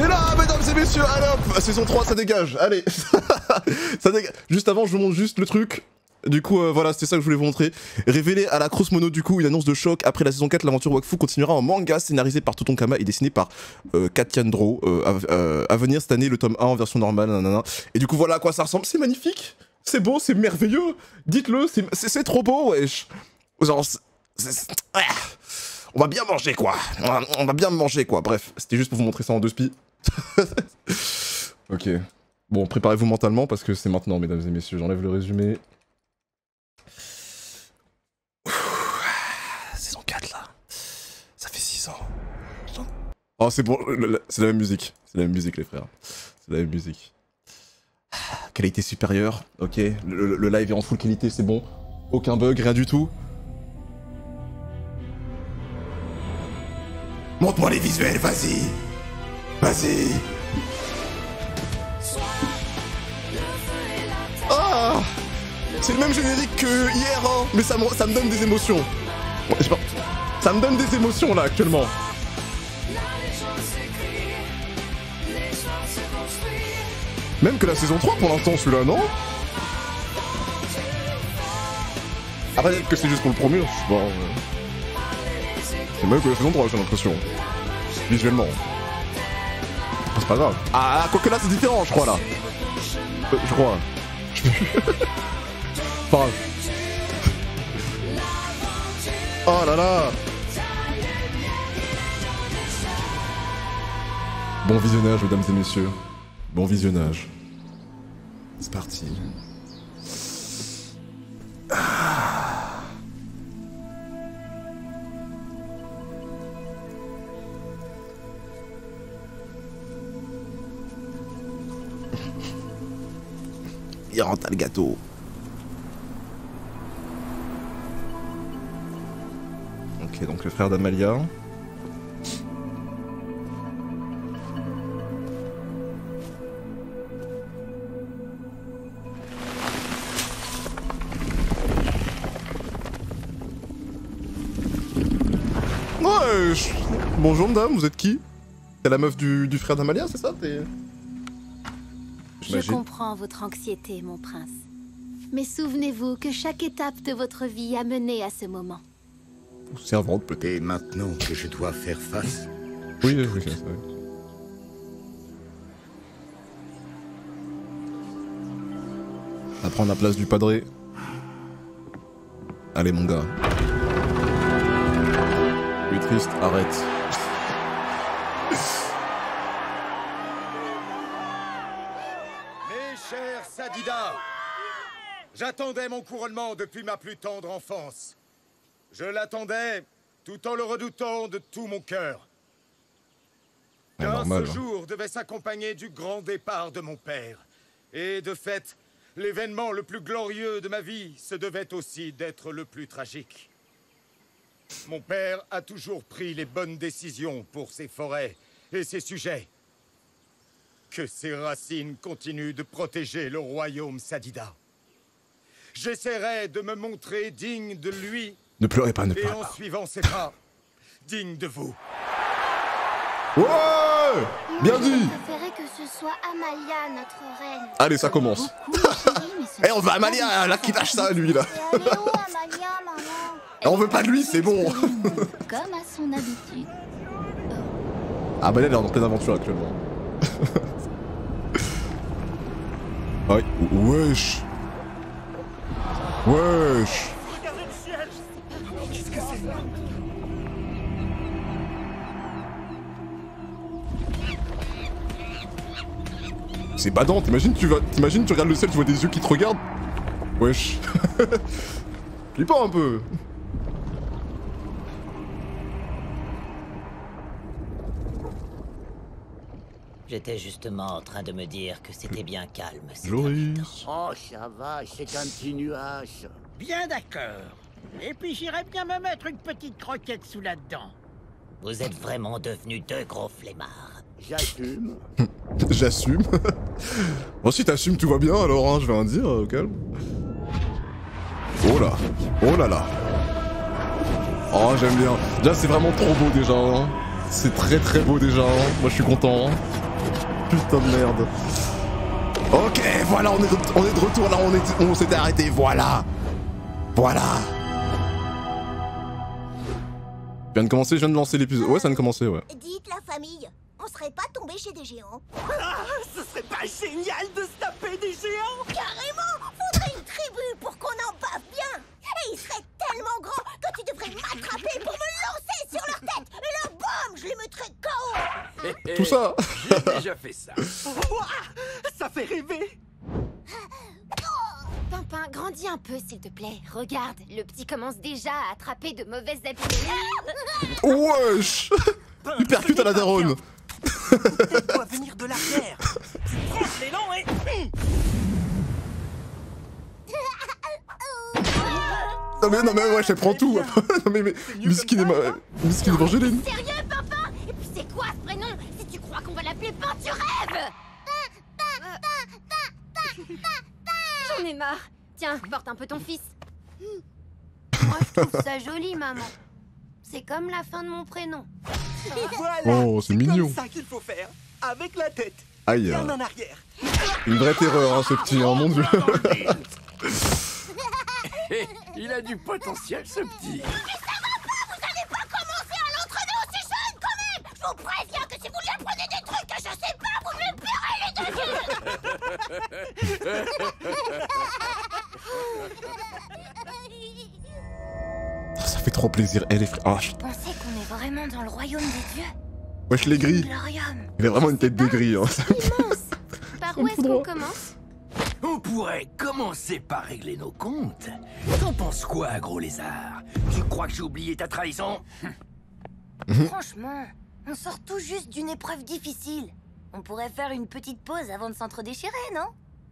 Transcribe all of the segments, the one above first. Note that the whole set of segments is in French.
C'est là, mesdames et messieurs, allez hop, saison 3, ça dégage, allez. Ça dégage. Juste avant, je vous montre juste le truc. Du coup, voilà, c'était ça que je voulais vous montrer. Révélé à la Cross Mono, du coup, une annonce de choc. Après la saison 4, l'aventure Wakfu continuera en manga, scénarisé par Totonkama et dessiné par Katya Ndro. À venir cette année, le tome 1 en version normale, nanana. Et du coup, voilà à quoi ça ressemble. C'est magnifique, c'est beau, c'est merveilleux. Dites-le, c'est trop beau, wesh. Genre, on va bien manger, quoi. On va bien manger, quoi. Bref, c'était juste pour vous montrer ça en deux spi. Ok. Bon, préparez-vous mentalement parce que c'est maintenant, mesdames et messieurs. J'enlève le résumé. Saison 4, là. Ça fait 6 ans. Oh, c'est bon. C'est la même musique. C'est la même musique, les frères. C'est la même musique. Qualité supérieure. Ok. Le live est en full qualité, c'est bon. Aucun bug, rien du tout. Montre-moi les visuels, vas-y. Vas-y. Ah, c'est le même générique que hier, hein, mais ça me donne des émotions. Ouais, je sais pas. Ça me donne des émotions là actuellement. Même que la saison 3 pour l'instant, celui-là, non? Après, peut-être que c'est juste pour le premier, je sais pas. C'est mieux que la saison 3, j'ai l'impression. Visuellement. C'est pas grave. Ah, quoique là, c'est différent, je crois, là. Je crois. Pas grave. Oh là là. Bon visionnage, mesdames et messieurs. Bon visionnage. C'est parti. Il rentre le gâteau. Ok, donc le frère d'Amalia. Ouais, bonjour madame, vous êtes qui? T'es la meuf du frère d'Amalia, c'est ça? Je comprends votre anxiété, mon prince. Mais souvenez-vous que chaque étape de votre vie a mené à ce moment. Servante peut-être. Et maintenant que je dois faire face... Oui, c'est ça. On va prendre la place du padré. Allez mon gars. Tu es triste, arrête. Mes chers Sadida, j'attendais mon couronnement depuis ma plus tendre enfance. Je l'attendais tout en le redoutant de tout mon cœur. Car ce jour devait s'accompagner du grand départ de mon père. Et de fait, l'événement le plus glorieux de ma vie se devait aussi d'être le plus tragique. Mon père a toujours pris les bonnes décisions pour ses forêts et ses sujets. Que ses racines continuent de protéger le royaume Sadida. J'essaierai de me montrer digne de lui. Ne pleurez pas, ne pleurez pas. Et en suivant ses pas, digne de vous. Ouais, bien dit. Je préférerais que ce soit Amalia, notre reine. Allez, ça commence. Eh, on veut Amalia, là, qui lâche ça, lui, là. Elle est où, Amalia, maman? On veut pas de lui, c'est bon. Comme à son habitude. Ah bah là, elle est en pleine aventure actuellement. Ah oui, wesh. Wesh. Qu'est-ce que c'est? C'est badant, t'imagines tu regardes le ciel, tu vois des yeux qui te regardent. Wesh. Flippant un peu. J'étais justement en train de me dire que c'était bien calme ces Joris. derniers temps. Oh, ça va, c'est un petit nuage. Bien d'accord. Et puis j'irais bien me mettre une petite croquette sous la dent. Vous êtes vraiment devenus deux gros flemmards. J'assume. J'assume. Bon, si t'assumes, tout va bien alors, hein, je vais rien dire, au calme. Oh là. Oh là là. Oh, j'aime bien. Déjà, c'est vraiment trop beau déjà. Hein. C'est très très beau déjà. Hein. Moi, je suis content. Hein. putain de merde. Ok, voilà, on est de retour là, on s'était arrêté, voilà. Voilà. Je viens de commencer, je viens de lancer l'épisode. Ouais, ça vient de commencer, ouais. Dites la famille, on serait pas tombé chez des géants? Ah, ce serait pas génial de se taper des géants? Carrément, faudrait une tribu pour qu'on en bave bien. Et ils seraient tellement grands que tu devrais m'attraper pour me lancer sur leur tête. Et là, bam, je les mettrais KO. Tout ça. J'ai déjà fait ça. Ouah, ça fait rêver. Pimpin, grandis un peu, s'il te plaît. Regarde, le petit commence déjà à attraper de mauvaises habitudes. Wesh. Il percute à la daronne. Elle doit venir de l'arrière. Tu tranches l'élan et... Non mais ouais, je prends tout. Non mais Miskin Evangeline. Sérieux, Pimpin? Et puis c'est quoi ce prénom? Si tu crois qu'on va l'appeler Pain, tu rêves! J'en ai marre. Tiens, porte un peu ton fils. Moi, je trouve ça joli, maman. C'est comme la fin de mon prénom. Voilà, Oh, c'est mignon. comme ça qu'il faut faire. Avec la tête. Aïe. Bien en arrière. Une vraie terreur, hein, ce petit, hein, mon dieu. Il a du potentiel, ce petit. Je vous préviens que si vous lui apprenez des trucs que je sais pas, vous me purez les deux. Ça fait trop plaisir. Elle est Vous pensez qu'on est vraiment dans le royaume des dieux? Wesh, les gris. Glorium. Il a vraiment une tête de gris. Hein. Immense. Par où est-ce qu'on commence? On pourrait commencer par régler nos comptes. T'en penses quoi, gros lézard? Tu crois que j'ai oublié ta trahison? Franchement, on sort tout juste d'une épreuve difficile. On pourrait faire une petite pause avant de s'entre-déchirer, non?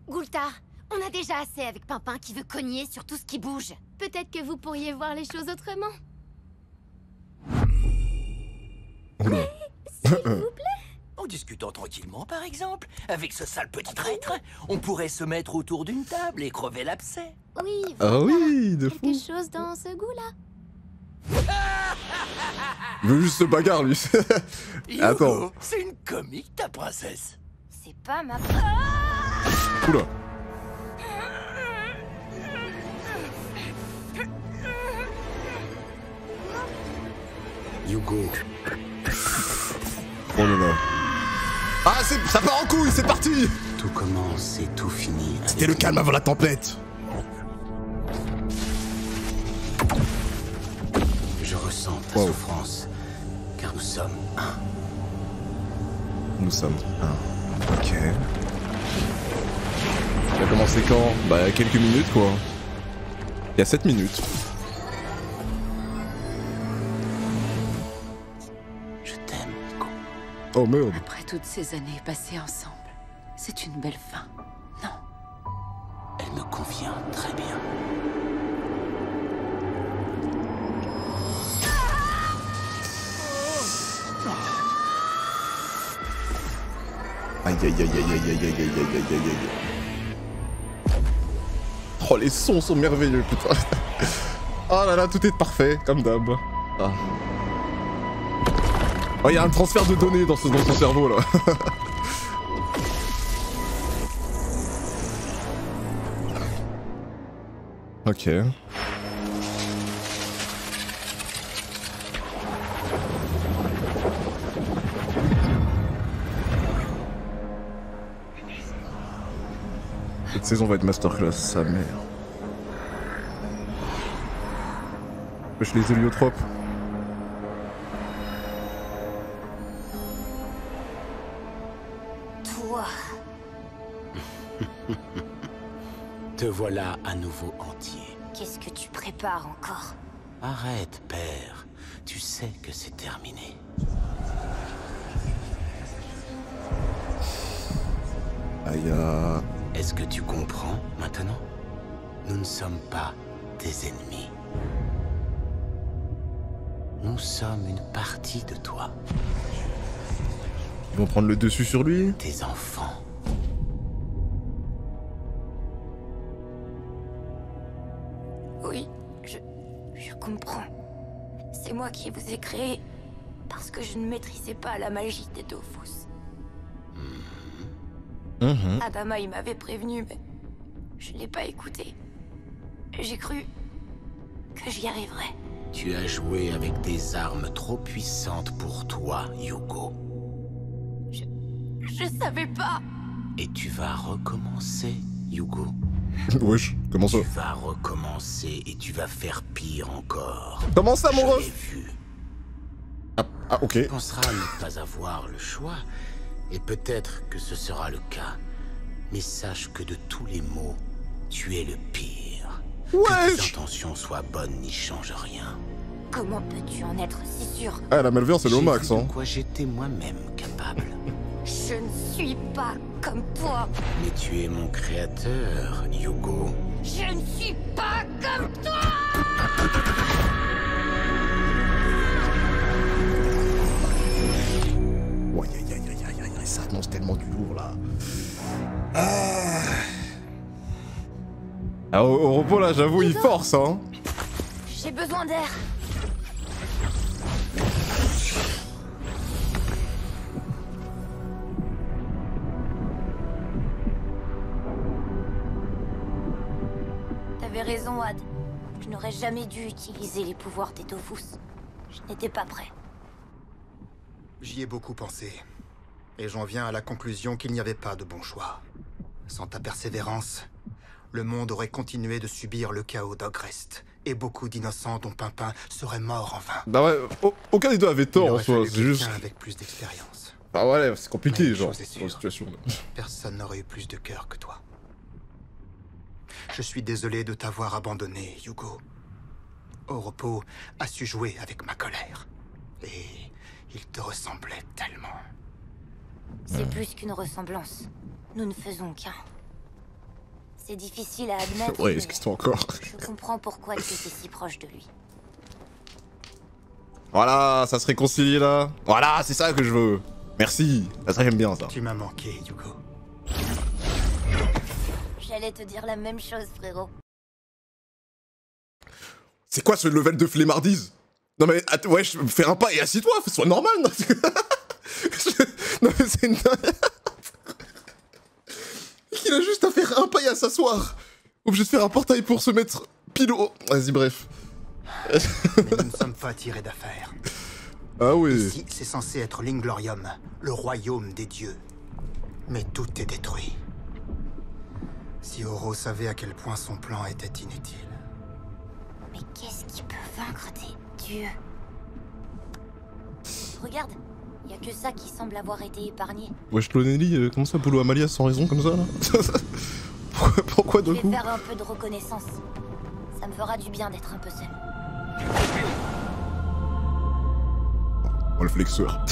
Goultar, on a déjà assez avec Pimpin qui veut cogner sur tout ce qui bouge. Peut-être que vous pourriez voir les choses autrement. Oula. En discutant tranquillement, par exemple, avec ce sale petit traître, on pourrait se mettre autour d'une table et crever l'abcès. Oui, Ah oui, de fou. quelque chose dans ce goût-là. Il veut juste se bagarre, lui. Attends. Hugo, c'est une comique, ta princesse. C'est pas ma... Oula. Hugo, Oh là là. Ah, ça part en couille, c'est parti. tout commence et tout finit. C'était le calme avant la tempête. Je ressens ta Wow. souffrance, car nous sommes un. Nous sommes un. Ok. Ça a commencé quand? Bah, il y a quelques minutes, quoi. Il y a 7 minutes. Je t'aime, Hugo. Oh merde. Après toutes ces années passées ensemble, c'est une belle fin, non? Elle me convient très bien. Aïe aïe aïe aïe aïe aïe aïe aïe aïe aïe aïe aïe. Oh, les sons sont merveilleux, putain. Oh là là, tout est parfait, comme d'hab. Ah. Oh, il y a un transfert de données dans son cerveau, là. Ok. Cette saison va être masterclass, sa mère. Wesh, les héliotropes. Toi, Te voilà à nouveau entier. qu'est-ce que tu prépares encore? Arrête, père. Tu sais que c'est terminé. Aïe. Est-ce que tu comprends maintenant? Nous ne sommes pas tes ennemis. Nous sommes une partie de toi, Ils vont prendre le dessus sur lui. tes enfants. Oui, je comprends. C'est moi qui vous ai créé parce que je ne maîtrisais pas la magie des Dofus. Adama, il m'avait prévenu, mais je l'ai pas écouté. J'ai cru que j'y arriverais. Tu as joué avec des armes trop puissantes pour toi, Yugo. Je savais pas. Et tu vas recommencer, Yugo. Wesh, comment ça? Tu vas recommencer et tu vas faire pire encore. Comment ça, mon Je ref? l'ai vu. Ah, ok. Tu penseras ne pas avoir le choix, et peut-être que ce sera le cas. Mais sache que de tous les maux, tu es le pire. Que tes intentions soient bonnes n'y change rien. Comment peux-tu en être si sûr? Ah, la Malver, c'est le max, hein. De quoi j'étais moi-même capable. Je ne suis pas comme toi. Mais tu es mon créateur, Yugo. Je ne suis pas comme toi. Ouais, aïe, ça annonce tellement du lourd, là. Ah, au repos, là, j'avoue, il force, hein. J'ai besoin d'air. T'avais raison, Had. Je n'aurais jamais dû utiliser les pouvoirs des Dofus. Je n'étais pas prêt. J'y ai beaucoup pensé. Et j'en viens à la conclusion qu'il n'y avait pas de bon choix. Sans ta persévérance, le monde aurait continué de subir le chaos d'Ogrest. Et beaucoup d'innocents, dont Pimpin, seraient morts en vain. Bah ouais, aucun des deux avait tort en soi, c'est juste... avec plus d'expérience. Ah ouais, c'est compliqué, Mais genre, une chose est dans la sûre, situation. personne n'aurait eu plus de cœur que toi. Je suis désolé de t'avoir abandonné, Yugo. Oropo a su jouer avec ma colère. Et il te ressemblait tellement. C'est plus qu'une ressemblance. Nous ne faisons qu'un. C'est difficile à admettre. Ouais, excuse-toi encore. Je comprends pourquoi tu étais si proche de lui. Voilà, ça se réconcilie là. Voilà, c'est ça que je veux. Merci, ça j'aime bien ça. Tu m'as manqué, Yugo. J'allais te dire la même chose, frérot. C'est quoi ce level de flemmardise? Non mais, ouais, fais un pas et assis-toi, sois normal, non? Non mais c'est une... Il a juste à faire un pas et à s'asseoir. Obligé de faire un portail pour se mettre pile au... Vas-y, bref. Mais nous ne sommes pas tirés d'affaire. Ah oui. Ici, c'est censé être l'Inglorium, le royaume des dieux. Mais tout est détruit. Si Oro savait à quel point son plan était inutile. Mais qu'est-ce qui peut vaincre des dieux? Regarde, y a que ça qui semble avoir été épargné. Wesh Lonely, comment ça, Polo Amalia sans raison comme ça là? Pourquoi de Je coup? vais faire un peu de reconnaissance. Ça me fera du bien d'être un peu seul. Oh le flexeur.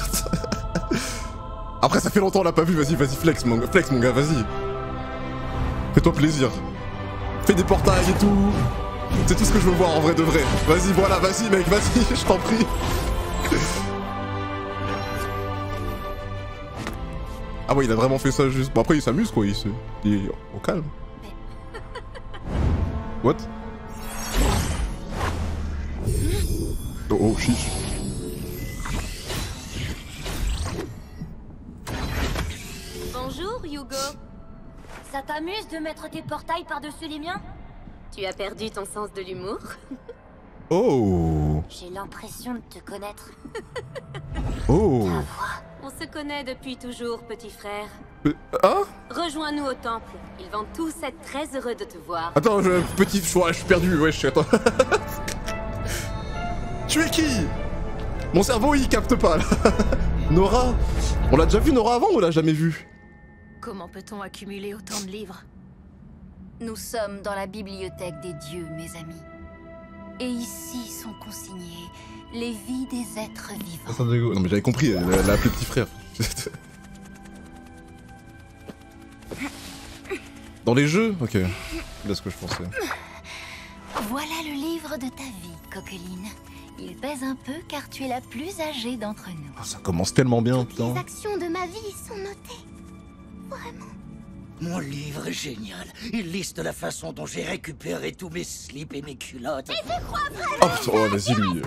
Après ça fait longtemps on l'a pas vu, vas-y flex mon gars, vas-y. Fais-toi plaisir. Fais des portails et tout. C'est tout ce que je veux voir en vrai de vrai. Vas-y voilà, vas-y mec, vas-y, je t'en prie. Ah ouais il a vraiment fait ça juste... Bon après il s'amuse quoi, il est au calme. What? Oh chiche. Bonjour, Yugo. Ça t'amuse de mettre tes portails par-dessus les miens? Tu as perdu ton sens de l'humour? Oh. J'ai l'impression de te connaître. Oh. On se connaît depuis toujours, petit frère. Hein? Rejoins-nous au temple. Ils vont tous être très heureux de te voir. Attends, petit choix, je suis perdu, wesh, attends. Tu es qui? Mon cerveau il capte pas là. Nora? On l'a déjà vu Nora avant ou on l'a jamais vu? Comment peut-on accumuler autant de livres? Nous sommes dans la bibliothèque des dieux, mes amis. Et ici sont consignées les vies des êtres vivants. Non mais j'avais compris, elle a appelé petit frère. Dans les jeux? Ok, c'est ce que je pensais. Voilà le livre de ta vie, Coqueline. Il pèse un peu car tu es la plus âgée d'entre nous. Ah, ça commence tellement bien, putain. Les actions de ma vie sont notées. Vraiment. Mon livre est génial. Il liste la façon dont j'ai récupéré tous mes slips et mes culottes. Et je crois vraiment. Oh putain, oh, vas-y lui.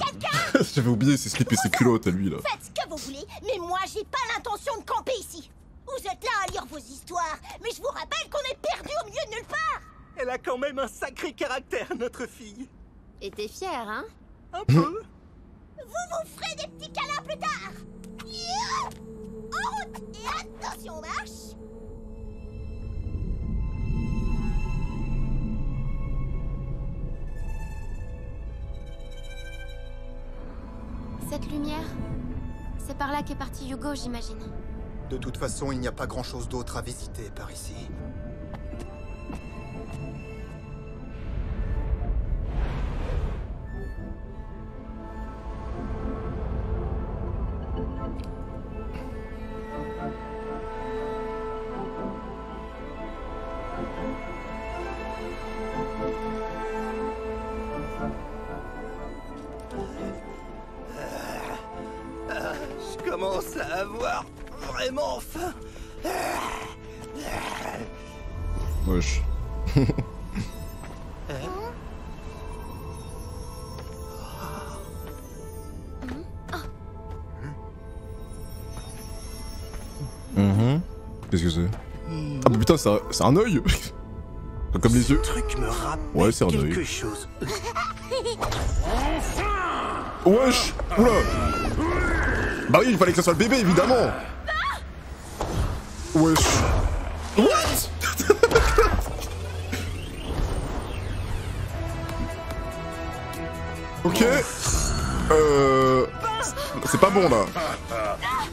J'avais oublié ses slips et ses culottes à lui là. Faites ce que vous voulez, mais moi j'ai pas l'intention de camper ici. Vous êtes là à lire vos histoires, mais je vous rappelle qu'on est perdu au milieu de nulle part. Elle a quand même un sacré caractère, notre fille. Et t'es fière, hein? Un peu. Vous ferez des petits câlins plus tard. Yeah. En route et attention, marche. Cette lumière, c'est par là qu'est parti Hugo, j'imagine. De toute façon, il n'y a pas grand-chose d'autre à visiter par ici. Je commence à avoir vraiment faim. Wesh. Qu'est-ce que c'est? Ah bah putain, c'est un œil. Comme les yeux. Ce truc me rappelle ouais, c'est un œil. quelque chose. Wesh. Oula. Bah oui, il fallait que ce soit le bébé, évidemment. Wesh. What? Ok. C'est pas bon là.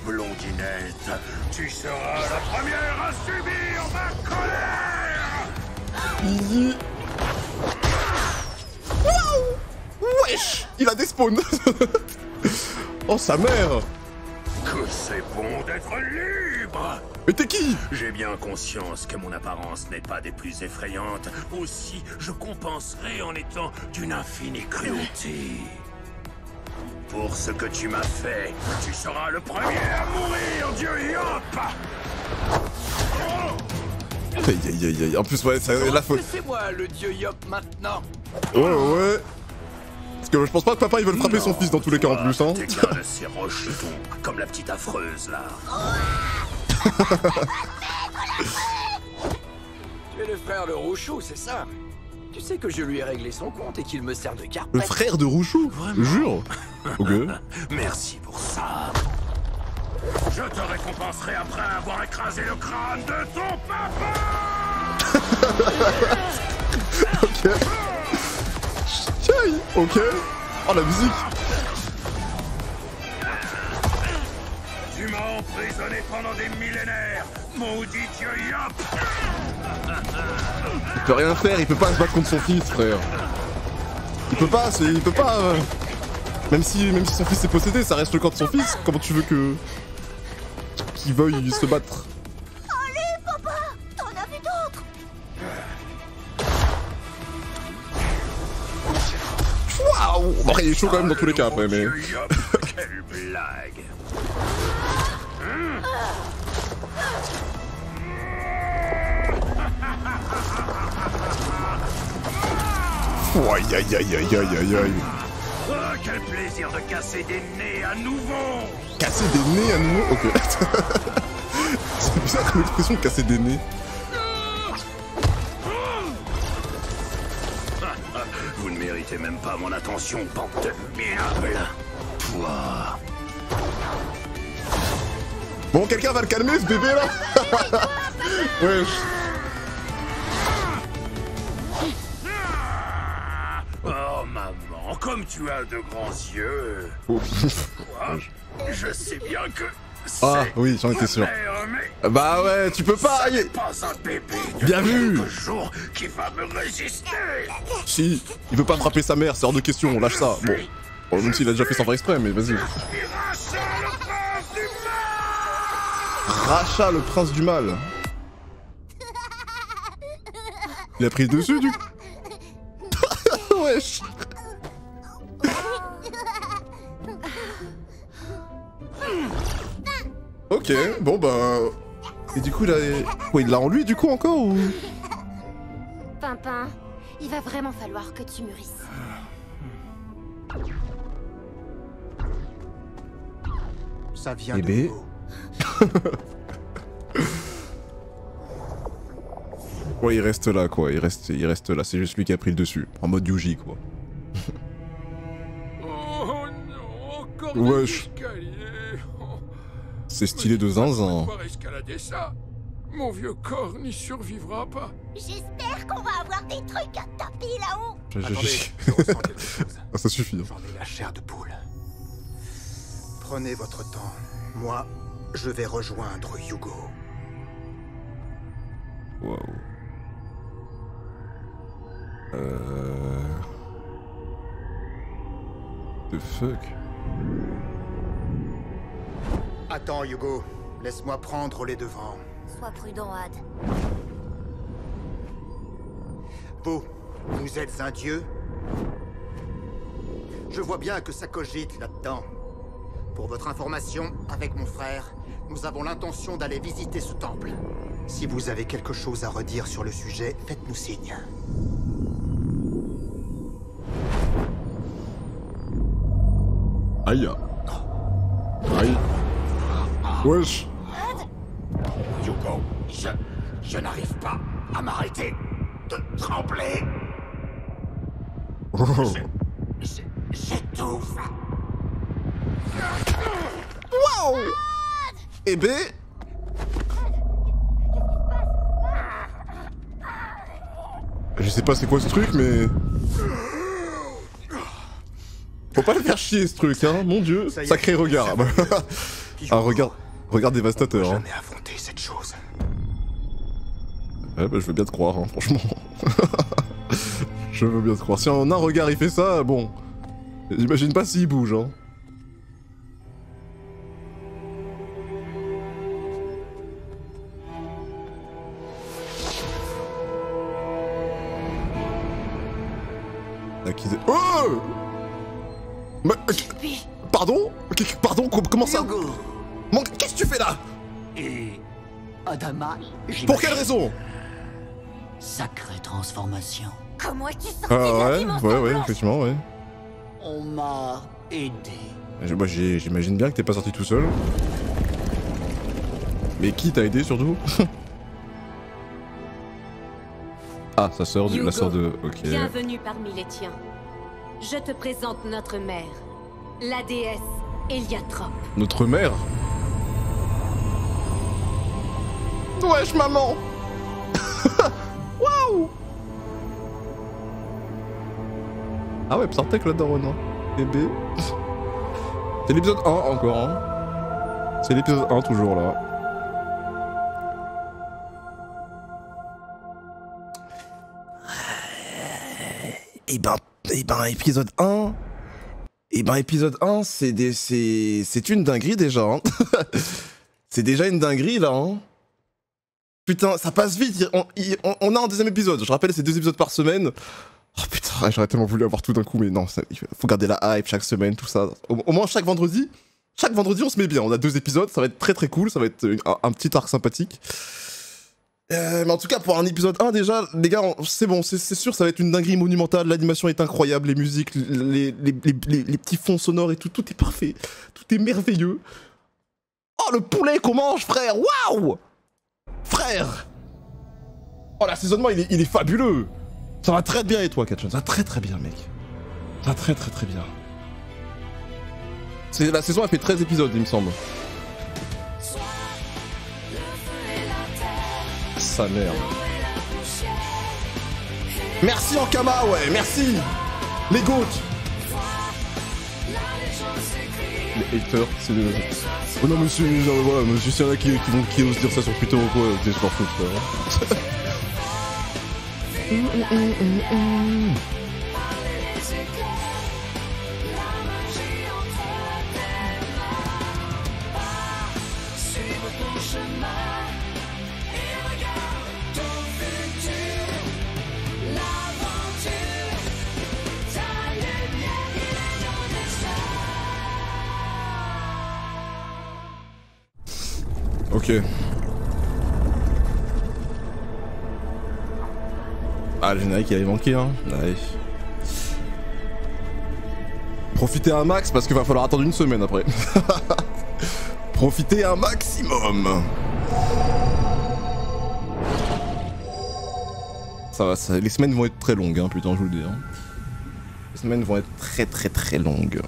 Blondinette, tu seras la première à subir ma colère. Easy. Wow. Wesh. Il a des spawns. Oh sa mère. Que c'est bon d'être libre. Mais t'es qui? J'ai bien conscience que mon apparence n'est pas des plus effrayantes. Aussi, je compenserai en étant d'une infinie cruauté. Pour ce que tu m'as fait, tu seras le premier à mourir, Dieu Yop. Aïe aïe aïe aïe. En plus, ouais, la faute. C'est moi le dieu Yop maintenant. Ouais. Parce que je pense pas que papa il veut le frapper son fils dans tous les cas en plus, hein. T'es qu'un de ces rejetons, comme la petite affreuse là. Tu es le frère de Rouchou, c'est ça? Tu sais que je lui ai réglé son compte et qu'il me sert de carte. Le frère de Rouchou? Jure. Ok. Merci pour ça. Je te récompenserai après avoir écrasé le crâne de ton papa. Ok. Tiens. Ok. Oh la musique. Tu m'as emprisonné pendant des millénaires, maudit Dieu Yop. Il peut rien faire, il peut pas se battre contre son fils, frère. Il peut pas, Même si son fils est possédé, ça reste le corps de son fils. Comment tu veux qu'il veuille se battre? Allez, papa, t'en as vu d'autres. Waouh. Bon, il est chaud quand même dans tous les cas après, mais... Quelle blague. Aïe aïe aïe aïe aïe aïe aïe. Oh, quel plaisir de casser des nez à nouveau. Casser des nez à nouveau? Ok. C'est bizarre comme expression de casser des nez. Vous ne méritez même pas mon attention, bande de minables. Toi. Bon, quelqu'un va le calmer ce bébé là. Wesh. Oh maman, comme tu as de grands yeux. Oh. Quoi? Je sais bien que... Ah oui, j'en étais sûr. Bah ouais, tu peux pas. Pas un bébé bien vu. Jour qui va me résister. Si, il veut pas frapper sa mère, c'est hors de question, on lâche ça. Bon, même s'il a déjà fait sans faire exprès, mais vas-y. Racha le prince du mal. Il a pris le dessus du coup. Wesh. Ok, bon bah... Et du coup il a... Quoi, il l'a en lui du coup encore ou... Pimpin, il va vraiment falloir que tu mûrisses. Ça vient bébé. de vous. Ouais, il reste là quoi, il reste là, c'est juste lui qui a pris le dessus. En mode Yuji quoi. Oh non, encore Wesh. C'est stylé de zinzin. pouvoir escalader ça. Mon vieux corps n'y survivra pas. J'espère qu'on va avoir des trucs à taper là-haut. Attendez, je ressens quelque chose. Ah, ça suffit. J'en ai la chair de poule. Prenez votre temps. Moi, je vais rejoindre Hugo. Waouh. The fuck? Attends, Hugo. Laisse-moi prendre les devants. Sois prudent, Had. Vous êtes un dieu? Je vois bien que ça cogite là-dedans. Pour votre information, avec mon frère, nous avons l'intention d'aller visiter ce temple. Si vous avez quelque chose à redire sur le sujet, faites-nous signe. Aïe. Aïe. Wesh. Hugo, je n'arrive pas à m'arrêter de trembler. J'étouffe. Waouh. Eh ben... Je sais pas c'est quoi ce truc mais... Faut pas le faire chier ce truc hein, mon dieu. Sacré regard. Un regard dévastateur. Jamais affronté cette chose. Ouais bah je veux bien te croire hein, franchement. Je veux bien te croire. Si en un regard il fait ça, bon... J'imagine pas s'il bouge hein. Oh! Mais... Pardon? Pardon? Comment ça? Qu'est-ce que tu fais là? Et... Adama, pour quelle raison? Sacrée transformation. Comment es-tu sorti Ah de la ouais, dimension blanche? effectivement, ouais. On m'a aidé. Bah, j'imagine bien que t'es pas sorti tout seul. Mais qui t'a aidé surtout? Ah, sa sœur la sœur de... Ok. Bienvenue parmi les tiens. Je te présente notre mère, la déesse Eliatrope. Notre mère? Wesh maman. Waouh. Ah ouais, Psartek la daronne hein. Bébé. C'est l'épisode 1 encore hein. C'est l'épisode 1 toujours là. Et ben épisode 1. Et ben épisode 1 c'est une dinguerie déjà hein. C'est déjà une dinguerie là hein. Putain, ça passe vite, on a un deuxième épisode, je rappelle c'est 2 épisodes par semaine. Oh putain, j'aurais tellement voulu avoir tout d'un coup mais non, il faut garder la hype chaque semaine, tout ça. Au moins chaque vendredi on se met bien, on a 2 épisodes, ça va être très très cool, ça va être un petit arc sympathique. Mais en tout cas pour un épisode 1 déjà, les gars, c'est bon, c'est sûr ça va être une dinguerie monumentale, l'animation est incroyable, les musiques, les petits fonds sonores et tout est parfait, tout est merveilleux. Oh le poulet qu'on mange frère, waouh! Frère! Oh l'assaisonnement il est fabuleux! Ça va très bien et toi Katchon, ça va très très bien mec. Ça va très très très bien. La saison a fait 13 épisodes il me semble. Sa mère. Merci Ankama ouais, merci! Les goats! Les haters, c'est le... Oh non monsieur, genre, voilà, monsieur s'il y en a qui osent dire ça sur Twitter ou quoi, t'es super fou frère. Ok. Ah le générique il avait manqué hein. Allez. Profitez un max parce qu'il va falloir attendre une semaine après. Profitez un maximum. Ça va, les semaines vont être très longues, hein, putain, je vous le dis. Hein. Les semaines vont être très longues.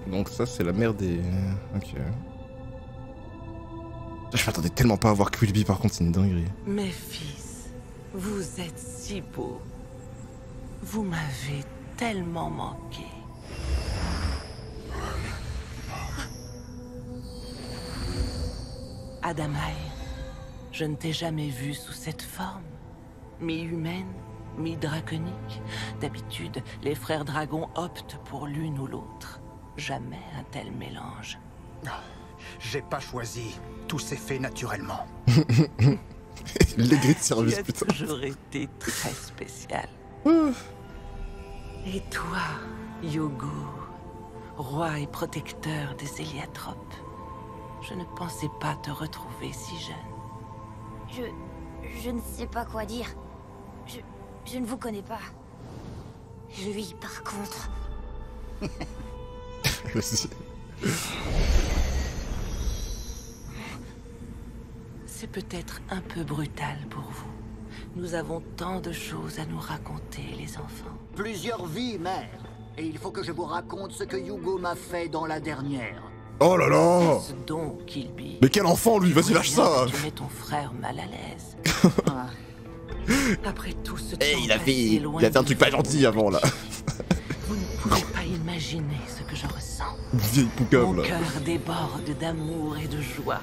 Donc ça, c'est la mère des... Ok. Je m'attendais tellement pas à voir Quilby, par contre, c'est une dinguerie. Mes fils, vous êtes si beaux. Vous m'avez tellement manqué. Adamaï, je ne t'ai jamais vu sous cette forme. Mi-humaine, mi-draconique. D'habitude, les frères dragons optent pour l'une ou l'autre. Jamais un tel mélange. J'ai pas choisi. Tout s'est fait naturellement. Les grilles de service, putain. Tu as toujours été très spécial. Et toi, Yugo, roi et protecteur des Héliatropes, je ne pensais pas te retrouver si jeune. Je ne sais pas quoi dire. Je ne vous connais pas. Lui, par contre... C'est peut-être un peu brutal pour vous. Nous avons tant de choses à nous raconter, les enfants. Plusieurs vies, mère. Et il faut que je vous raconte ce que Yugo m'a fait dans la dernière. Oh là là! Donc, Kilby. Mais quel enfant, lui! Vas-y, lâche ça! Tu mets ton frère mal à l'aise. Après tout ce temps il a fait un truc pas gentil avant, là. Vous ne pouvez pas imaginer ce que je ressens. Vieille poucave, Mon là. cœur déborde d'amour et de joie.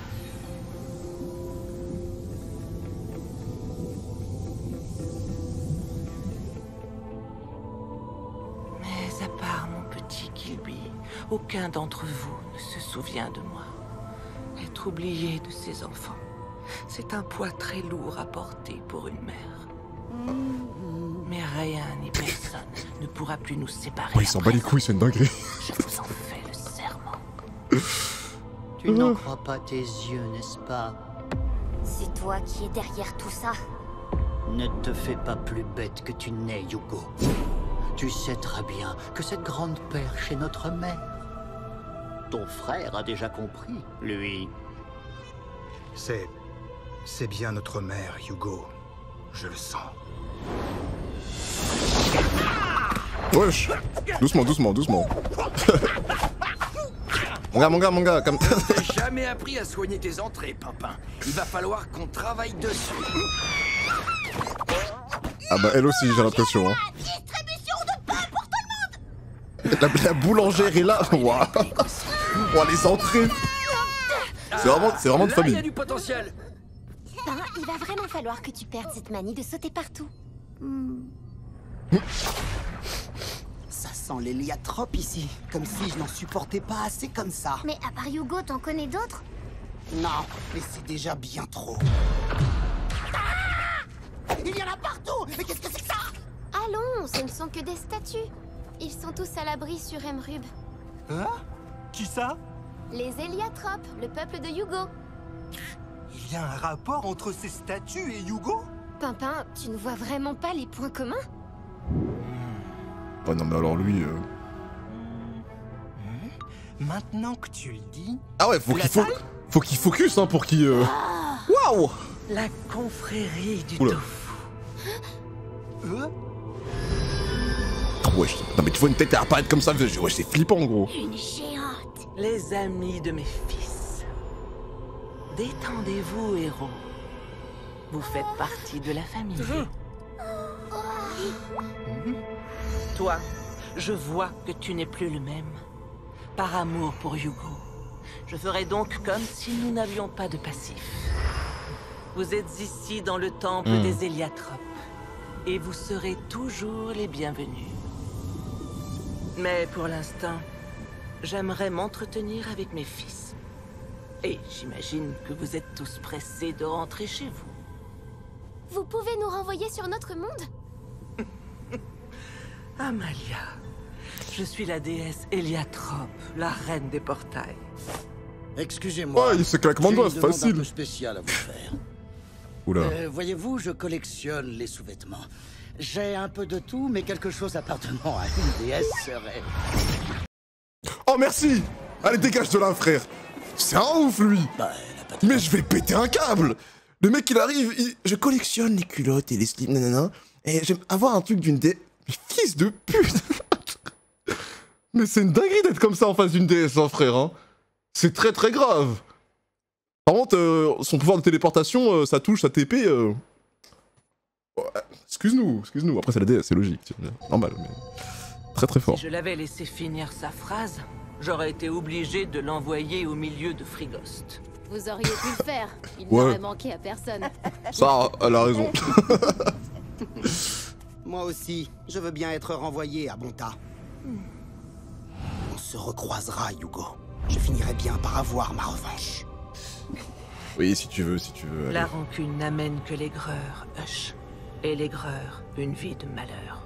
Mais à part mon petit Kilby, aucun d'entre vous ne se souvient de moi. Être oublié de ses enfants, c'est un poids très lourd à porter pour une mère. Mais rien ni personne ne pourra plus nous séparer. Ouais, il s'en bat les couilles, c'est une dinguerie. Je vous en fais le serment. Tu n'en crois pas tes yeux, n'est-ce pas? C'est toi qui es derrière tout ça? Ne te fais pas plus bête que tu n'es, Yugo. Tu sais très bien que cette grande perche est notre mère. Ton frère a déjà compris, lui. C'est bien notre mère, Yugo. Je le sens. Wesh! Doucement, doucement, doucement. Mon gars, comme... T'as jamais appris à soigner tes entrées, Pimpin. Il va falloir qu'on travaille dessus. Ah bah elle aussi, j'ai l'impression. Hein. Distribution de pain pour tout le monde. La boulangère est là. Waouh! Oh, les entrées! C'est vraiment de famille. Il y a du potentiel. Ben, il va vraiment falloir que tu perdes cette manie de sauter partout. Ça sent l'héliatrope ici, comme si je n'en supportais pas assez comme ça. Mais à part Yugo, t'en connais d'autres? Non, mais c'est déjà bien trop. Il y en a partout! Mais qu'est-ce que c'est que ça? Allons, ce ne sont que des statues. Ils sont tous à l'abri sur Emrub. Hein? Qui ça? Les Héliatropes, le peuple de Yugo. Il y a un rapport entre ces statues et Yugo? Pimpin, tu ne vois vraiment pas les points communs? Oh non mais alors lui... Maintenant que tu le dis... Ah ouais, faut qu'il focus hein pour qu'il... Waouh! La confrérie du Oula. tofu. Wesh, non mais tu vois une tête apparaître comme ça, wesh c'est flippant gros. Une géante. Les amis de mes fils. Détendez-vous, héros. Vous faites partie de la famille. Toi, je vois que tu n'es plus le même. Par amour pour Yugo, je ferai donc comme si nous n'avions pas de passif. Vous êtes ici dans le temple des Héliatropes, et vous serez toujours les bienvenus. Mais pour l'instant, j'aimerais m'entretenir avec mes fils. Et j'imagine que vous êtes tous pressés de rentrer chez vous. Vous pouvez nous renvoyer sur notre monde? Amalia, je suis la déesse Héliatrope, la reine des portails. Excusez-moi. Ouais, il se claque mon doigt, c'est facile. Un peu spécial à vous faire. Oula. Voyez-vous, je collectionne les sous-vêtements. J'ai un peu de tout, mais quelque chose appartenant à une déesse serait... Oh merci. Allez, dégage de là, frère. C'est un ouf, lui. Mais je vais péter un câble. Le mec, il arrive, je collectionne les culottes et les slips, nanana. Et j'aime avoir un truc d'une déesse... Mais fils de pute. Mais c'est une dinguerie d'être comme ça en face d'une déesse, hein, frère. Hein. C'est très très grave. Par contre, son pouvoir de téléportation, ça touche, ça TP... Ouais, excuse-nous. Après, c'est la déesse, c'est logique. Normal, mais... Très très fort. Si je l'avais laissé finir sa phrase, j'aurais été obligé de l'envoyer au milieu de Frigost. Vous auriez pu le faire. Il Ouais. n'aurait manqué à personne. Ça, elle a raison. Moi aussi, je veux bien être renvoyé à Bonta. On se recroisera, Hugo. Je finirai bien par avoir ma revanche. Oui, si tu veux. Allez. La rancune n'amène que l'aigreur, Hush. Et l'aigreur, une vie de malheur.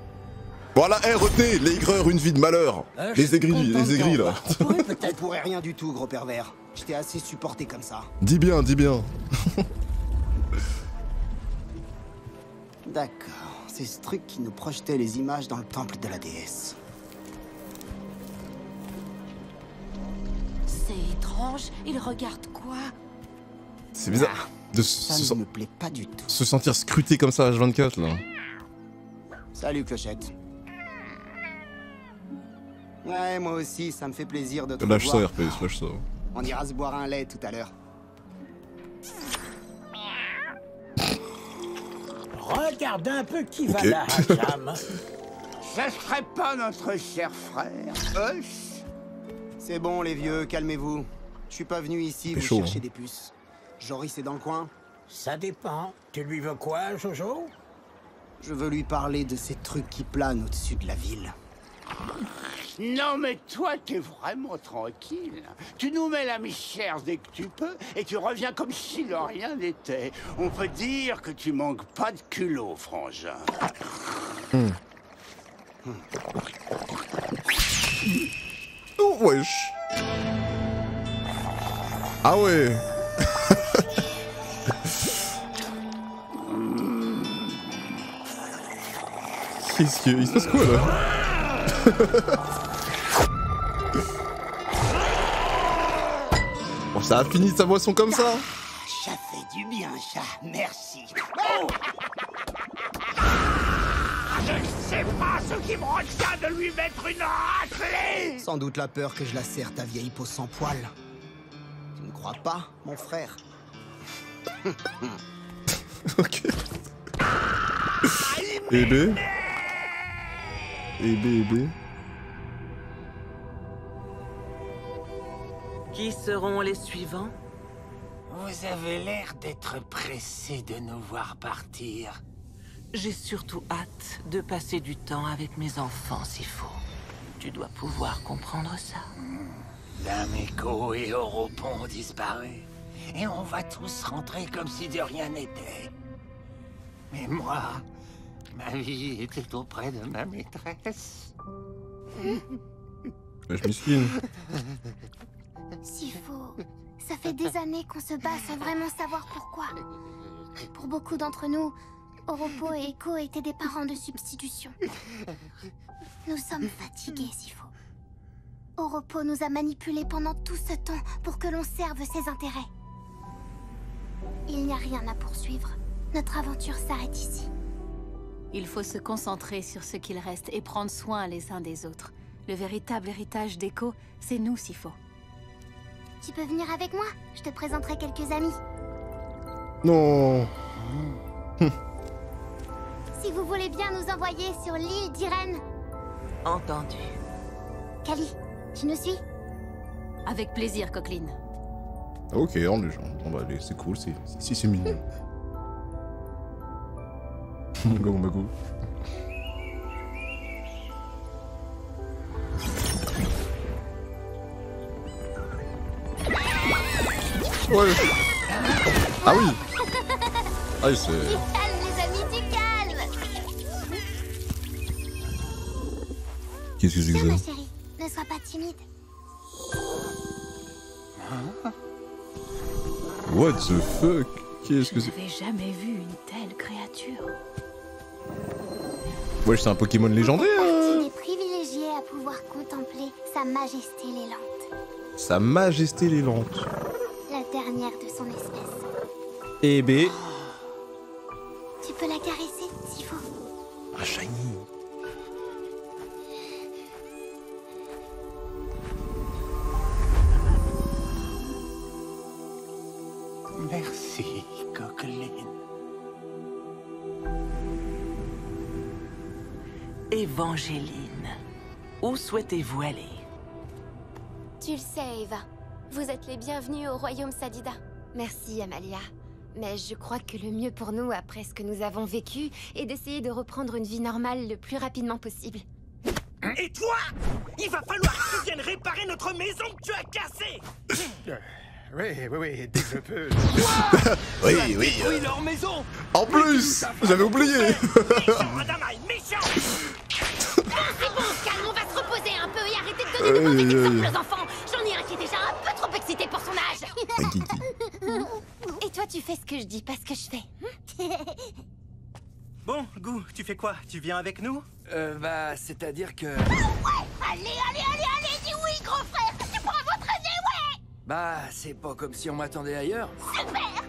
Voilà, retenez, l'aigreur, une vie de malheur. Les aigris là. Peut-être pourrais rien du tout, gros pervers. Je t'ai assez supporté comme ça. Dis bien. D'accord, c'est ce truc qui nous projetait les images dans le temple de la déesse. C'est étrange, il regarde quoi? C'est bizarre de se ne me plaît pas du tout. se sentir scruté comme ça à H24 là. Salut, Clochette. Ouais, moi aussi, ça me fait plaisir de te Lâche ça, revoir. RPS, lâche ça. On ira se boire un lait tout à l'heure. Regarde un peu qui va Ok. là, Jam. Ça serait pas notre cher frère, Hush? C'est bon, les vieux, calmez-vous. Je suis pas venu ici C'est vous chaud, chercher hein. des puces. Joris est dans le coin? Ça dépend. Tu lui veux quoi, Jojo? Je veux lui parler de ces trucs qui planent au-dessus de la ville. Non mais toi, t'es vraiment tranquille. Tu nous mets la misère dès que tu peux et tu reviens comme si de rien n'était. On peut dire que tu manques pas de culot, frangin. Oh wesh. Ah ouais. Qu'est-ce qu'il il se passe quoi là? Bon, ça a fini sa boisson comme ça? Ça fait du bien, ça. Merci. Je ne sais pas ce qui me retient de lui mettre une raclée. Sans doute la peur que je la serre ta vieille peau sans poil. Tu ne crois pas, mon frère? Ok. Et B. Qui seront les suivants? Vous avez l'air d'être pressé de nous voir partir. J'ai surtout hâte de passer du temps avec mes enfants s'il faut. Tu dois pouvoir comprendre ça. Nameko et Oropon ont disparu. Et on va tous rentrer comme si de rien n'était. Mais moi, ma vie était auprès de ma maîtresse. Ouais, je m'esquine. Sifo, ça fait des années qu'on se bat sans vraiment savoir pourquoi. Pour beaucoup d'entre nous, Oropo et Echo étaient des parents de substitution. Nous sommes fatigués, Sifo. Oropo nous a manipulés pendant tout ce temps pour que l'on serve ses intérêts. Il n'y a rien à poursuivre. Notre aventure s'arrête ici. Il faut se concentrer sur ce qu'il reste et prendre soin les uns des autres. Le véritable héritage d'Echo, c'est nous, Sifo. Tu peux venir avec moi? Je te présenterai quelques amis. Non. Si vous voulez bien nous envoyer sur l'île d'Irène. Entendu. Kali, tu nous suis? Avec plaisir, Coqueline. Ok, on est gens. Bon bah allez, c'est cool, c'est mignon. Go, go. Ouais. Ah oui. Ah oui, c'est... Du calme, les amis, du calme. Qu'est-ce que c'est que Tiens, ma ça? chérie, ne sois pas timide. What the fuck? Qu'est-ce que Je c'est? n'avais jamais vu une telle créature. Ouais, c'est un Pokémon légendaire. Partie des privilégiés à pouvoir contempler Sa Majesté l'Élante. Sa Majesté l'Élante. La dernière de son espèce. Eh ben... Tu peux la caresser s'il faut. Ah, shiny. Merci, Coqueline. Évangéline, où souhaitez-vous aller? Tu le sais, Eva. Vous êtes les bienvenus au royaume Sadida. Merci, Amalia. Mais je crois que le mieux pour nous, après ce que nous avons vécu, est d'essayer de reprendre une vie normale le plus rapidement possible. Et toi? Il va falloir que tu viennes réparer notre maison que tu as cassée. Oui, dès que je peux. Oui. Oui, leur maison. En plus, j'avais oublié. Méchant. C'est bon, calme, on va se reposer un peu et arrêter de donner des mauvais exemples aux enfants. J'en ai un qui est déjà un peu trop excité pour son âge. Et toi, tu fais ce que je dis, pas ce que je fais. Bon, Gou, tu fais quoi? Tu viens avec nous? C'est-à-dire que... Allez, dis oui, grand frère. Tu pourras m'entraîner, ouais. Bah, c'est pas comme si on m'attendait ailleurs. Super.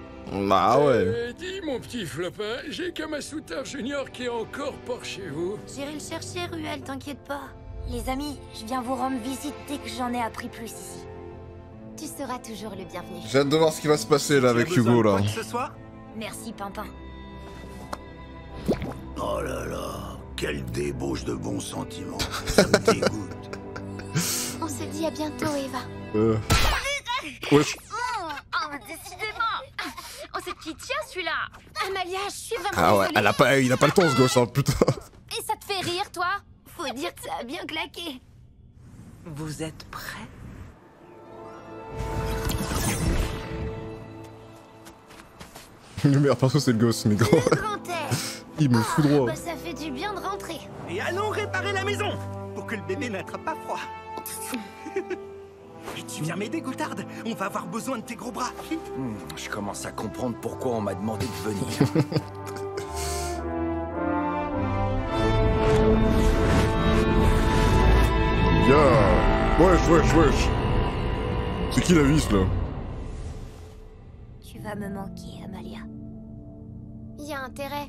Bah ouais. Dis, mon petit Flopin, j'ai Kamasutar Junior qui est encore par chez vous. J'irai le chercher, Ruel, t'inquiète pas. Les amis, je viens vous rendre visite dès que j'en ai appris plus ici. Tu seras toujours le bienvenu. J'ai hâte de voir ce qui va se passer là avec Hugo là. Ce soir? Merci, Pimpin. Oh là là, quelle débauche de bons sentiments. Ça me dégoûte. On se dit à bientôt, Eva. Wesh. Décidément. Oh, c'est qui tient celui-là? Amalia, je suis vraiment Ah ouais, désolée. il a pas le temps ce gosse, hein, putain. Et ça te fait rire, toi? Faut dire que ça a bien claqué. Vous êtes prêts? Le meilleur perso c'est le gosse, mais gros. Grand air. Il me fout droit. Bah, ça fait du bien de rentrer. Et allons réparer la maison pour que le bébé n'attrape pas froid. Et tu viens m'aider, Goutarde? On va avoir besoin de tes gros bras. Je commence à comprendre pourquoi on m'a demandé de venir. Wesh. C'est qui la vis là? Tu vas me manquer, Amalia. Y a intérêt.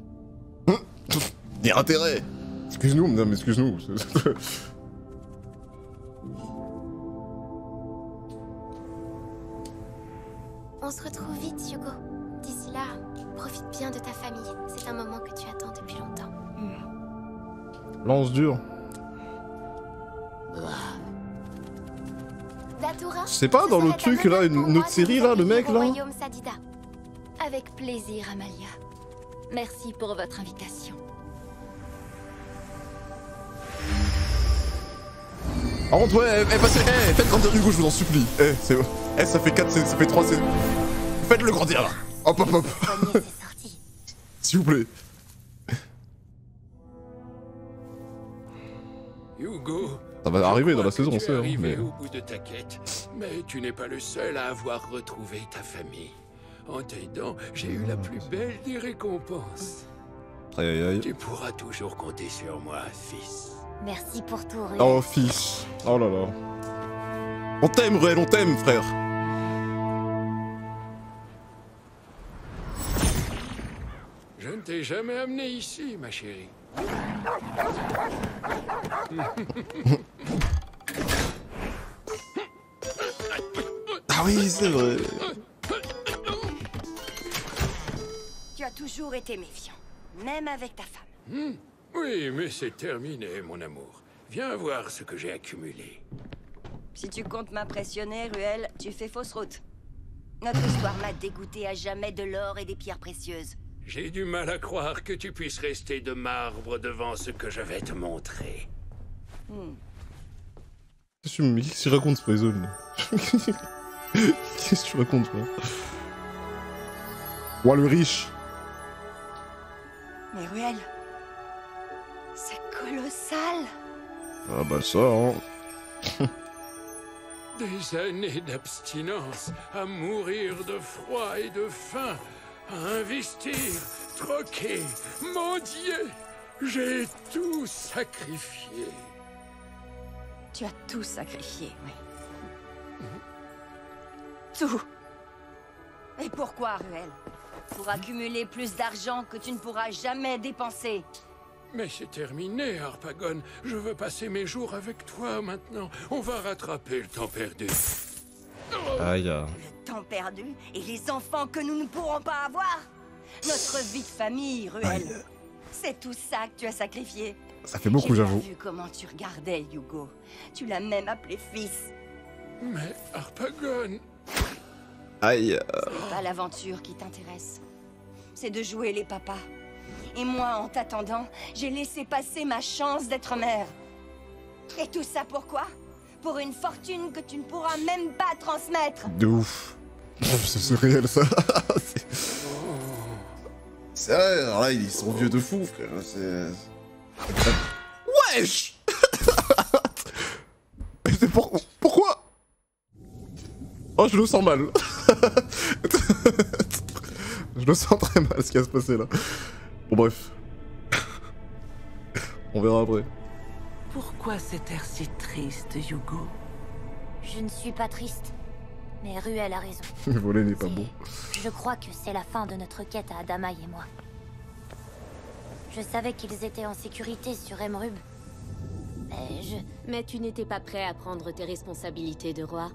Il y a intérêt. Excuse-nous, madame, excuse-nous. On se retrouve vite, Hugo. D'ici là, profite bien de ta famille. C'est un moment que tu attends depuis longtemps. Lance dure. Datura, C'est pas dans le truc là, une autre série là, le mec au là? royaume Sadida. Avec plaisir, Amalia. Merci pour votre invitation. Par contre, ouais, faites grandir Hugo, je vous en supplie. Ça fait 4, ça fait 3, faites-le grandir là. Hop. S'il vous plaît. Hugo, Ça va arriver dans la je crois saison, que on tu sait, es hein, arrivé mais... au bout de ta quête, mais tu n'es pas le seul à avoir retrouvé ta famille. En t'aidant, j'ai eu la plus belle des récompenses. Aïe. Tu pourras toujours compter sur moi, fils. Merci pour tout, Ruel. Oh, fils. Oh là là. On t'aime, Ruel, on t'aime, frère. Je ne t'ai jamais amené ici, ma chérie. Ah oui, c'est vrai. Tu as toujours été méfiant, même avec ta femme. Oui, mais c'est terminé, mon amour. Viens voir ce que j'ai accumulé. Si tu comptes m'impressionner, Ruel, tu fais fausse route. Notre histoire m'a dégoûté à jamais de l'or et des pierres précieuses. J'ai du mal à croire que tu puisses rester de marbre devant ce que je vais te montrer. Qu'est-ce que tu racontes, Sprayzone? Qu'est-ce que tu racontes, toi? Ouah, le riche. Mais Ruel, c'est colossal. Ah bah ça, hein. Des années d'abstinence, à mourir de froid et de faim, investir, troquer, mendier. J'ai tout sacrifié. Tu as tout sacrifié, oui. Tout. Et pourquoi, Ruel? Pour accumuler plus d'argent que tu ne pourras jamais dépenser. Mais c'est terminé, Harpagon. Je veux passer mes jours avec toi maintenant. On va rattraper le temps perdu. Aïe. Le temps perdu et les enfants que nous ne pourrons pas avoir. Notre vie de famille, Ruel. C'est tout ça que tu as sacrifié. Ça fait beaucoup, j'avoue. J'ai vu comment tu regardais, Hugo. Tu l'as même appelé fils. Mais Harpagon... Aïe. C'est pas l'aventure qui t'intéresse. C'est de jouer les papas. Et moi, en t'attendant, j'ai laissé passer ma chance d'être mère. Et tout ça pourquoi? Pour une fortune que tu ne pourras même pas transmettre. De ouf. C'est surréel, ça. C'est vrai, alors là, ils sont vieux de fou, frère. C'est... Wesh. C'est pourquoi? Oh, je le sens mal. Je le sens très mal, ce qui va se passer là. Bon, bref. On verra après. Pourquoi cet air si triste, Hugo? Je ne suis pas triste. Mais Ruel a raison. Voler n'est pas bon. Je crois que c'est la fin de notre quête à Adamaï et moi. Je savais qu'ils étaient en sécurité sur Emrub. Mais tu n'étais pas prêt à prendre tes responsabilités de roi.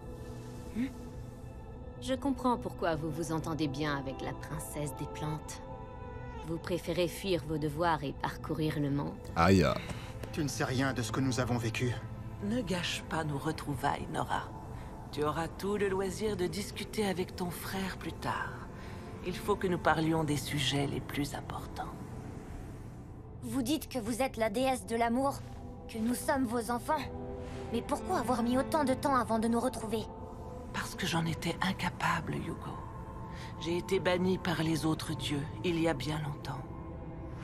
Je comprends pourquoi vous vous entendez bien avec la princesse des plantes. Vous préférez fuir vos devoirs et parcourir le monde. Aïe. Tu ne sais rien de ce que nous avons vécu. Ne gâche pas nos retrouvailles, Nora. Tu auras tout le loisir de discuter avec ton frère plus tard. Il faut que nous parlions des sujets les plus importants. Vous dites que vous êtes la déesse de l'amour, que nous sommes vos enfants. Mais pourquoi avoir mis autant de temps avant de nous retrouver? Parce que j'en étais incapable, Hugo. J'ai été banni par les autres dieux il y a bien longtemps.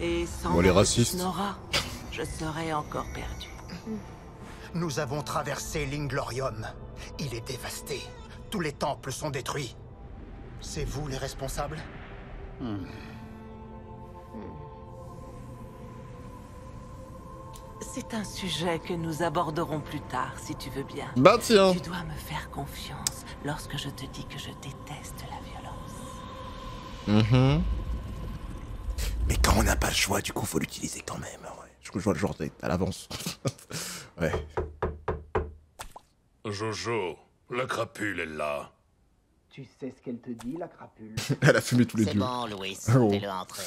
Et sans les racistes. Nora, je serais encore perdu. Nous avons traversé l'Inglorium. Il est dévasté. Tous les temples sont détruits. C'est vous les responsables? C'est un sujet que nous aborderons plus tard, si tu veux bien. Bah tiens. Tu dois me faire confiance lorsque je te dis que je déteste la violence. Mais quand on n'a pas le choix, du coup, faut l'utiliser quand même. Ouais. Je vois le genre à l'avance. Ouais. Jojo, la crapule est là. Tu sais ce qu'elle te dit, la crapule? Elle a fumé tous les deux. C'est bon, Louis, fais-le entrer.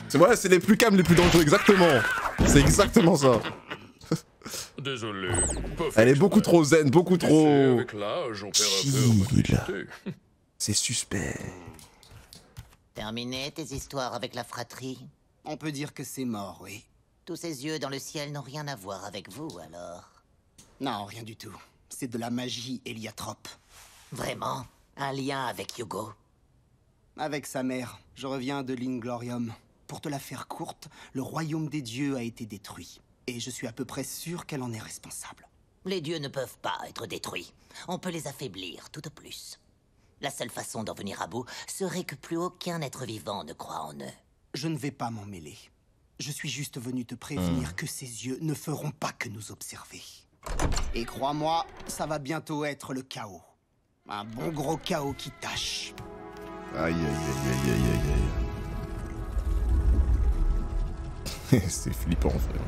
C'est vrai, c'est les plus calmes, les plus dangereux, exactement. C'est exactement ça. Désolé. Elle est beaucoup trop zen, beaucoup trop... Avec l'âge, on perd un peu en motricité. C'est suspect. Terminé tes histoires avec la fratrie? On peut dire que c'est mort, oui. Tous ces yeux dans le ciel n'ont rien à voir avec vous, alors? Non, rien du tout. C'est de la magie héliatrope. Vraiment? Un lien avec Hugo? Avec sa mère. Je reviens de l'Inglorium. Pour te la faire courte, le royaume des dieux a été détruit. Et je suis à peu près sûr qu'elle en est responsable. Les dieux ne peuvent pas être détruits. On peut les affaiblir, tout au plus. La seule façon d'en venir à bout serait que plus aucun être vivant ne croit en eux. Je ne vais pas m'en mêler. Je suis juste venu te prévenir que ces yeux ne feront pas que nous observer. Et crois-moi, ça va bientôt être le chaos. Un bon gros chaos qui tâche. Aïe aïe aïe aïe aïe aïe aïe. C'est flippant, frère.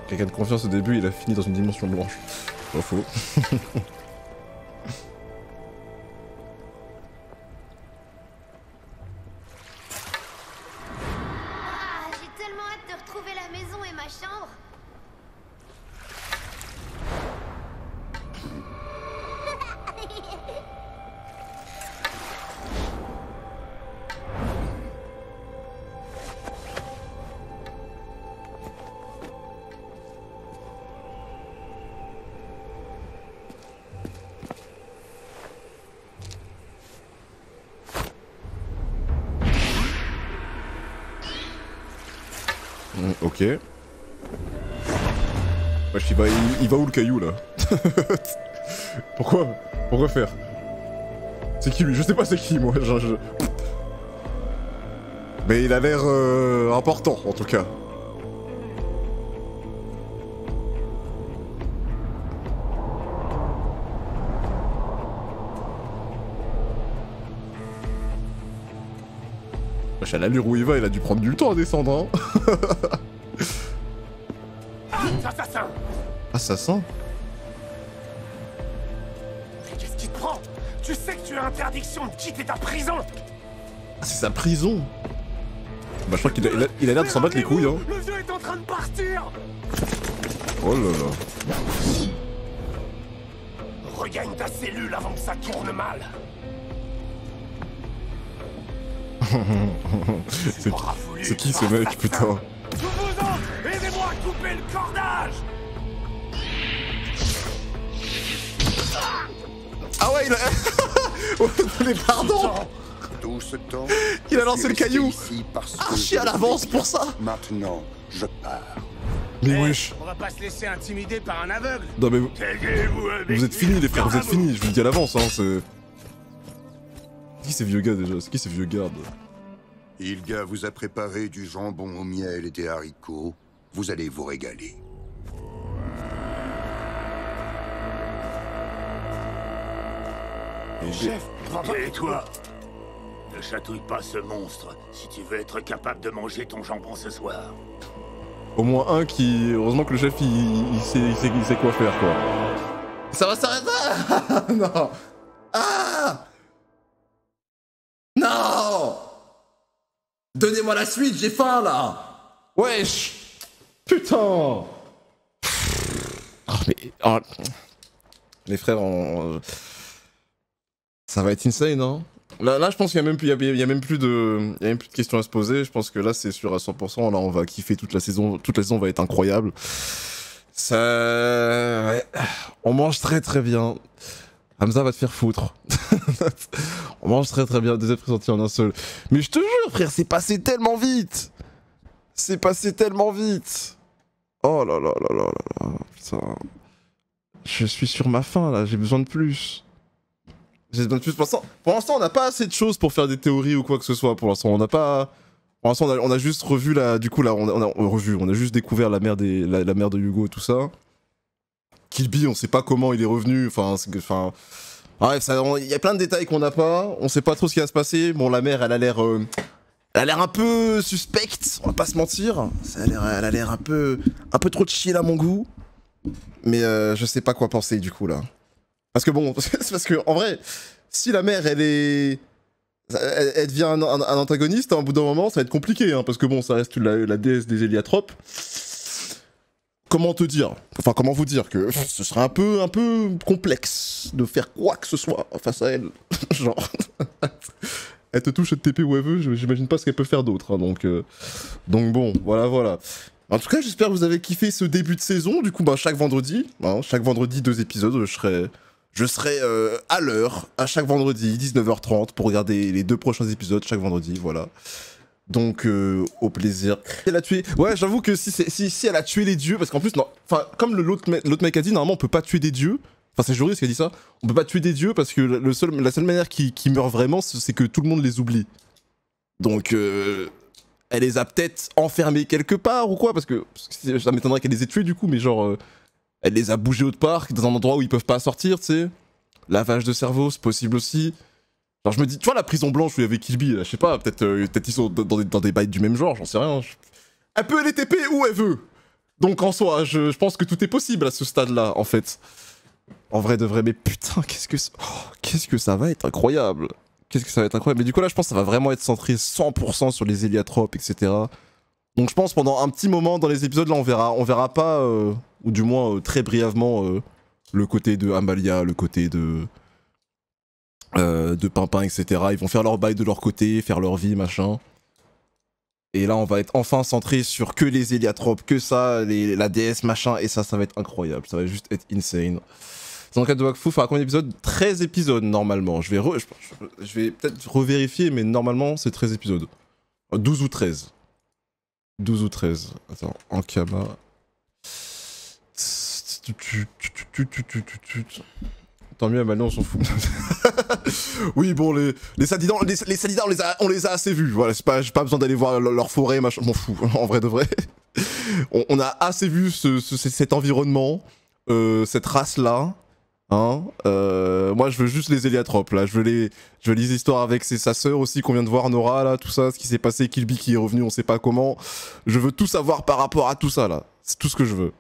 Quelqu'un de confiance au début, il a fini dans une dimension blanche. Pas faux. J'ai tellement hâte de retrouver la maison et ma chambre. Ok. Wesh, il va où le caillou là? Pourquoi faire? C'est qui lui? Je sais pas c'est qui moi. Mais il a l'air important en tout cas. Wesh, à l'allure où il va, il a dû prendre du temps à descendre, hein. Assassin! Assassin? Mais qu'est-ce qui te prend? Tu sais que tu as interdiction de quitter ta prison! Ah, c'est sa prison? Bah, je crois qu'il a l'air de s'en battre les couilles, hein. Le vieux est en train de partir! Oh là là. Regagne ta cellule avant que ça tourne mal! C'est qui ce mec, putain? Vous-en! Aidez-moi à couper le cordage! Ah ouais, il a... Mais pardon! Tout ce temps, il a lancé le caillou! Archi à l'avance pour ça! Maintenant, je pars. Mais wesh! On va pas se laisser intimider par un aveugle! Non mais vous êtes finis les frères, vous êtes finis, je vous le dis à l'avance, hein, c'est... C'est qui ces vieux gars déjà? C'est qui ces vieux gardes? Ilga vous a préparé du jambon au miel et des haricots. Vous allez vous régaler. Chef, et toi? Ne chatouille pas ce monstre si tu veux être capable de manger ton jambon ce soir. Au moins un qui... Heureusement que le chef il sait quoi faire quoi. Ça va s'arrêter. Non. Ah. Non. Donnez-moi la suite, j'ai faim là. Wesh. Putain. Oh, mais... Oh. Les frères, ça va être insane, hein. Là, je pense qu'il y a même plus, plus de questions à se poser. Je pense que là, c'est sûr à 100%. Là, on va kiffer toute la saison. Toute la saison va être incroyable. Ça, ouais. On mange très très bien. Hamza va te faire foutre. On mange très très bien. 2 œufs pressentis en un seul. Mais je te jure, frère, c'est passé tellement vite. C'est passé tellement vite. Oh là là là là là là. Putain. Je suis sur ma faim là. J'ai besoin de plus. J'ai besoin de plus. Pour l'instant, on n'a pas assez de choses pour faire des théories ou quoi que ce soit. Pour l'instant, on n'a pas. Pour l'instant, on a juste revu la. Du coup, là, on a juste découvert la mère de Hugo et tout ça. Kill Bill, on sait pas comment il est revenu. Enfin. Bref, il y a plein de détails qu'on n'a pas. On sait pas trop ce qui va se passer. Bon, la mère, elle a l'air un peu suspecte. On va pas se mentir. Elle a l'air un peu trop chill à mon goût. Mais je sais pas quoi penser du coup là. Parce que bon, c'est parce que en vrai, si la mère elle devient un antagoniste, à un bout d'un moment ça va être compliqué, hein, parce que bon, ça reste la déesse des héliatropes. Comment te dire? Enfin, comment vous dire que ce serait un peu complexe de faire quoi que ce soit face à elle. Genre, elle te touche, elle te TP où elle veut, j'imagine pas ce qu'elle peut faire d'autre, hein, donc bon, voilà. En tout cas, j'espère que vous avez kiffé ce début de saison. Du coup, bah, chaque vendredi, 2 épisodes, je serai à l'heure, à chaque vendredi, 19h30, pour regarder les 2 prochains épisodes chaque vendredi, voilà. Donc, au plaisir. Elle a tué... Ouais, j'avoue que si elle a tué les dieux, parce qu'en plus, non, enfin, comme l'autre mec a dit, normalement, on peut pas tuer des dieux. Enfin, c'est Joris qui a dit ça. On peut pas tuer des dieux parce que la seule manière qu'ils meurent vraiment, c'est que tout le monde les oublie. Donc, elle les a peut-être enfermés quelque part ou quoi, parce que ça m'étonnerait qu'elle les ait tués du coup, mais genre, elle les a bougés autre part, dans un endroit où ils peuvent pas sortir, tu sais. Lavage de cerveau, c'est possible aussi. Genre je me dis, tu vois la prison blanche où il y avait Kill Bill, je sais pas, peut-être ils sont dans des bails du même genre, j'en sais rien. Elle peut les TP où elle veut. Donc en soi, je pense que tout est possible à ce stade-là, en fait. En vrai de vrai, mais putain, qu'est-ce que ça va être incroyable. Qu'est-ce que ça va être incroyable. Mais du coup là, je pense que ça va vraiment être centré 100% sur les héliatropes, etc. Donc je pense pendant un petit moment dans les épisodes là, on verra pas, ou du moins très brièvement, le côté de Amalia, le côté de Pimpin, etc. Ils vont faire leur bail de leur côté, faire leur vie, machin. Et là, on va être enfin centré sur que les héliatropes, que ça, la déesse, machin, et ça va être incroyable. Ça va juste être insane. Dans le cas de Wakfu, il fera combien d'épisodes? 13 épisodes normalement. Je vais peut-être revérifier, mais normalement, c'est 13 épisodes. 12 ou 13. 12 ou 13. Attends, Ankama. Tant mieux, maintenant on s'en fout. Oui, bon, les Sadidans, on les a assez vus. Voilà, j'ai pas besoin d'aller voir leur forêt, machin. M'en fous, en vrai de vrai. On a assez vu cet environnement, cette race-là. Hein, moi, je veux juste les héliatropes, là. Je veux les histoires avec sa sœur aussi, qu'on vient de voir, Nora, là, tout ça, ce qui s'est passé, Kilby qui est revenu, on sait pas comment. Je veux tout savoir par rapport à tout ça, là. C'est tout ce que je veux.